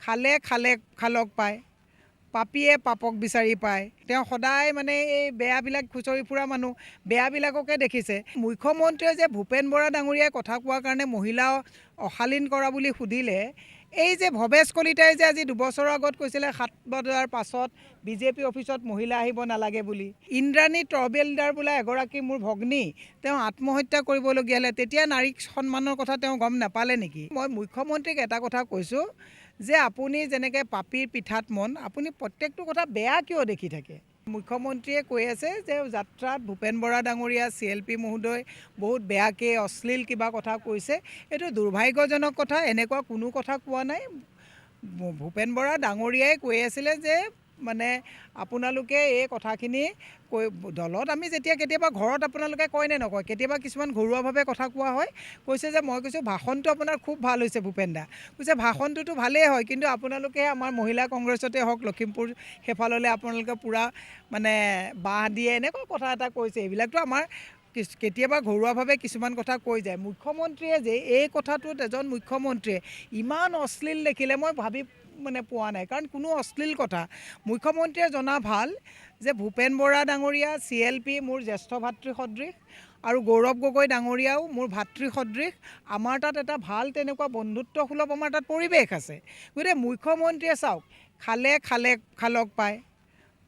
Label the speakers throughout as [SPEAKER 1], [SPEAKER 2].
[SPEAKER 1] খালে খালে খালক পায়, পাপীয়ে পাপক বিচাৰি পায়। তেওঁ সদায় মানে এই বেয়াবিলাক খুচৰি ফুৰা মানুহ, বেয়াবিলাককে দেখিছে। মুখ্যমন্ত্ৰীয়ে যে ভূপেন বৰা ডাঙৰীয়াই কথা কোৱাৰ কাৰণে মহিলা অশালীন কৰা বুলি সুধিলে, এই যে ভৱেশ কলিতাই যে আজি 2 বছৰৰ আগত কৈছিলে 7 বজাৰ পাছত বিজেপি অফিচত মহিলা আহিব নালাগে বুলি, ইন্দ্ৰাণী ট্ৰবেলদাৰ বোলে এগৰাকী মোৰ ভগ্নী, তেওঁ আত্মহত্যা কৰিবলগীয়া হ'লে, তেতিয়া নাৰীক সন্মানৰ কথা তেওঁ গম নাপালে নেকি? মই মুখ্যমন্ত্ৰীক এটা কথা কৈছোঁ যে আপুনি যেনেকৈ পাপীৰ পিঠাত মন, আপুনি প্ৰত্যেকটো কথা বেয়া কিয় দেখি থাকে? মুখ্যমন্ত্ৰীয়ে কৈ আছে যে যাত্ৰাত ভূপেন বৰা ডাঙৰীয়া CLP মহোদয় বহুত বেয়াকৈ অশ্লীল কিবা কথা কৈছে। এইটো দুৰ্ভাগ্যজনক কথা, এনেকুৱা কোনো কথা কোৱা নাই। ভূপেন বৰা ডাঙৰীয়াই কৈ আছিলে যে মানে আপোনালোকে এই কথাখিনি কৈ দলত আমি যেতিয়া কেতিয়াবা ঘৰত আপোনালোকে কয় নে নকয়, কেতিয়াবা কিছুমান ঘৰুৱাভাৱে কথা কোৱা হয়। কৈছে যে মই কৈছোঁ ভাষণটো আপোনাৰ খুব ভাল হৈছে ভূপেন দা। কৈছে ভাষণটোতো ভালেই হয়, কিন্তু আপোনালোকে আমাৰ মহিলা কংগ্ৰেছতে হওক, লখিমপুৰ সেইফাললৈ আপোনালোকে পূৰা মানে বাঁহ দিয়ে, এনেকুৱা কথা এটা কৈছে। এইবিলাকতো আমাৰ কেতিয়াবা ঘৰুৱাভাৱে কিছুমান কথা কৈ যায়। মুখ্যমন্ত্ৰীয়ে যে এই কথাটোত এজন মুখ্যমন্ত্ৰীয়ে ইমান অশ্লীল দেখিলে মই ভাবি মানে পোৱা নাই, কাৰণ কোনো অশ্লীল কথা মুখ্যমন্ত্ৰীয়ে জনা ভাল যে ভূপেন বৰা ডাঙৰীয়া CLP মোৰ জ্যেষ্ঠ ভাতৃ সদৃশ আৰু গৌৰৱ গগৈ ডাঙৰীয়াও মোৰ ভাতৃ সদৃশ। আমাৰ তাত এটা ভাল তেনেকুৱা বন্ধুত্বসুলভ আমাৰ তাত পৰিৱেশ আছে। গতিকে মুখ্যমন্ত্ৰীয়ে চাওক, খালে খালে খালক পায়,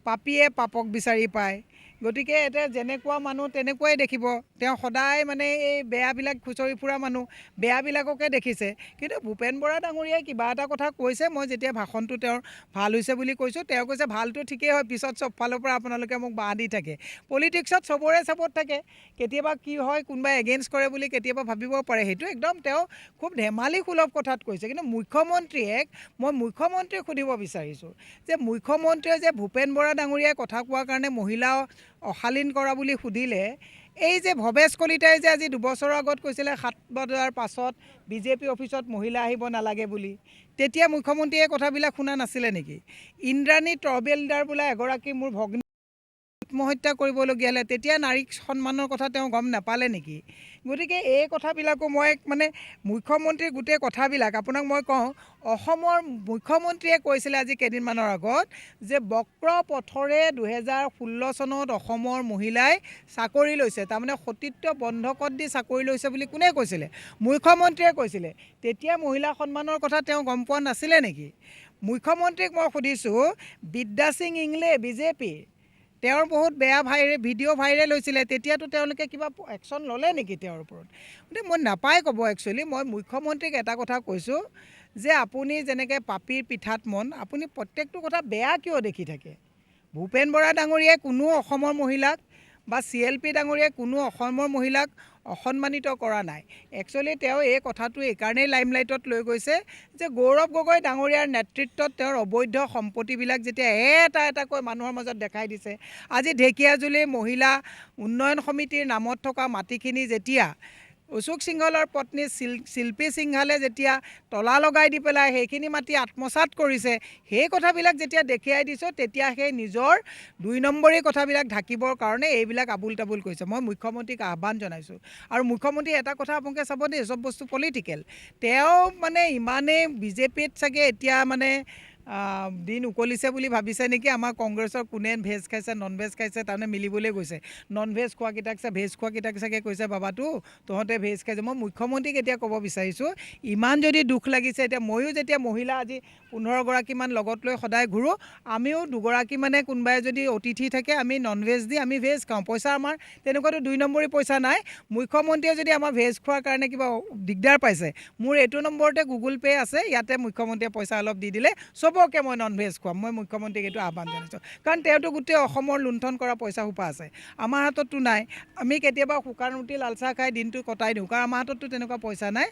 [SPEAKER 1] পাপীয়ে পাপক বিচাৰি পায়। গতিকে এতিয়া যেনেকুৱা মানুহ তেনেকুৱাই দেখিব। তেওঁ সদায় মানে এই বেয়াবিলাক খুচৰি ফুৰা মানুহ, বেয়াবিলাককে দেখিছে। কিন্তু ভূপেন বৰা ডাঙৰীয়াই কিবা এটা কথা কৈছে, মই যেতিয়া ভাষণটো তেওঁৰ ভাল হৈছে বুলি কৈছোঁ, তেওঁ কৈছে ভালটো ঠিকেই হয়, পিছত চব ফালৰ পৰা আপোনালোকে মোক বাঁহ দি থাকে। পলিটিক্সত চবৰে চাপৰ্ট থাকে, কেতিয়াবা কি হয় কোনোবাই এগেইনষ্ট কৰে বুলি কেতিয়াবা ভাবিব পাৰে। সেইটো একদম তেওঁ খুব ধেমালি সুলভ কথাত কৈছে। কিন্তু মই মুখ্যমন্ত্ৰীক সুধিব বিচাৰিছোঁ যে মুখ্যমন্ত্ৰীয়ে যে ভূপেন বৰা ডাঙৰীয়াই কথা কোৱাৰ কাৰণে মহিলা অশালীন কৰা বুলি সুধিলে, এই যে ভৱেশ কলিতাই যে আজি 2 বছৰৰ আগত কৈছিলে 7 বজাৰ পাছত বিজেপি অফিচত মহিলা আহিব নালাগে বুলি, তেতিয়া মুখ্যমন্ত্ৰীয়ে কথাবিলাক শুনা নাছিলে নেকি? ইন্দ্ৰাণী ট্ৰবেলদাৰ বোলে এগৰাকী মোৰ ভগ্নী, আত্মহত্যা কৰিবলগীয়া হ'লে, তেতিয়া নাৰীক সন্মানৰ কথা তেওঁ গম নাপালে নেকি? গতিকে এই কথাবিলাকো মই মানে মুখ্যমন্ত্ৰীৰ গোটেই কথাবিলাক আপোনাক মই কওঁ, অসমৰ মুখ্যমন্ত্ৰীয়ে কৈছিলে আজি কেইদিনমানৰ আগত যে বক্ৰ পথৰে 2016 চনত অসমৰ মহিলাই চাকৰি লৈছে, তাৰমানে সতীত্ব বন্ধকত দি চাকৰি লৈছে বুলি কোনে কৈছিলে? মুখ্যমন্ত্ৰীয়ে কৈছিলে। তেতিয়া মহিলা সন্মানৰ কথা তেওঁ গম পোৱা নাছিলে নেকি? মুখ্যমন্ত্ৰীক মই সুধিছোঁ, বিদ্যা সিং ইংলে বিজেপি, তেওঁৰ বহুত বেয়া ভিডিঅ' ভাইৰেল হৈছিলে, তেতিয়াতো তেওঁলোকে কিবা একশ্যন ল'লে নেকি তেওঁৰ ওপৰত? গতিকে মই নাপাই ক'ব। একচুৱেলি মই মুখ্যমন্ত্ৰীক এটা কথা কৈছোঁ যে আপুনি যেনেকৈ পাপীৰ পিঠাত মন, আপুনি প্ৰত্যেকটো কথা বেয়া কিয় দেখি থাকে? ভূপেন বৰা ডাঙৰীয়াই কোনো অসমৰ মহিলাক বা CLP ডাঙৰীয়াই কোনো অসমৰ মহিলাক অসন্মানিত কৰা নাই। একচুৱেলি তেওঁ এই কথাটো এইকাৰণেই লাইমলাইটত লৈ গৈছে যে গৌৰৱ গগৈ ডাঙৰীয়াৰ নেতৃত্বত তেওঁৰ অবৈধ সম্পত্তিবিলাক যেতিয়া এটা এটাকৈ মানুহৰ মাজত দেখাই দিছে। আজি ঢেকীয়াজুলিৰ মহিলা উন্নয়ন সমিতিৰ নামত থকা মাটিখিনি যেতিয়া অশোক সিংহলৰ পত্নী শিল্পী সিংহালে যেতিয়া তলা লগাই দি পেলাই সেইখিনি মাটি আত্মসাৎ কৰিছে, সেই কথাবিলাক যেতিয়া দেখুৱাই দিছোঁ, তেতিয়া সেই নিজৰ 2 নম্বৰী কথাবিলাক ঢাকিবৰ কাৰণে এইবিলাক আবুল তাবুল কৰিছে। মই মুখ্যমন্ত্ৰীক আহ্বান জনাইছোঁ। আৰু মুখ্যমন্ত্ৰী এটা কথা আপোনালোকে চাব দেই, চব বস্তু পলিটিকেল। তেওঁ মানে ইমানেই বিজেপিত চাগে এতিয়া মানে দিন উকলিছে বুলি ভাবিছে নেকি? আমাৰ কংগ্ৰেছৰ কোনে ভেজ খাইছে নন ভেজ খাইছে তাৰমানে মিলিবলৈ গৈছে। নন ভেজ খোৱাকেইটাক ভেজ খোৱাকেইটাক চাগে কৈছে বাবাটো তহঁতে ভেজ খাইছে। মই মুখ্যমন্ত্ৰীক এতিয়া ক'ব বিচাৰিছোঁ, ইমান যদি দুখ লাগিছে, এতিয়া ময়ো যেতিয়া মহিলা আজি 15গৰাকীমান লগত লৈ সদায় ঘূৰোঁ, আমিও 2গৰাকী মানে কোনোবাই যদি অতিথি থাকে আমি নন ভেজ দি আমি ভেজ খাওঁ। পইচা আমাৰ তেনেকুৱাতো 2 নম্বৰী পইচা নাই। মুখ্যমন্ত্ৰীয়ে যদি আমাৰ ভেজ খোৱাৰ কাৰণে কিবা দিগদাৰ পাইছে, মোৰ এইটো নম্বৰতে গুগল পে' আছে, ইয়াতে মুখ্যমন্ত্ৰীয়ে পইচা অলপ দি দিলে চবকে মই নন ভেজ খুৱাম। মই মুখ্যমন্ত্ৰীক এইটো আহ্বান জনাইছোঁ, কাৰণ তেওঁতো গোটেই অসমৰ লুণ্ঠন কৰা পইচা সোপা আছে, আমাৰ হাতততো নাই। আমি কেতিয়াবা শুকান ৰুটি লাল চাহ খাই দিনটো কটাই দিওঁ, কাৰণ আমাৰ হাতততো তেনেকুৱা পইচা নাই।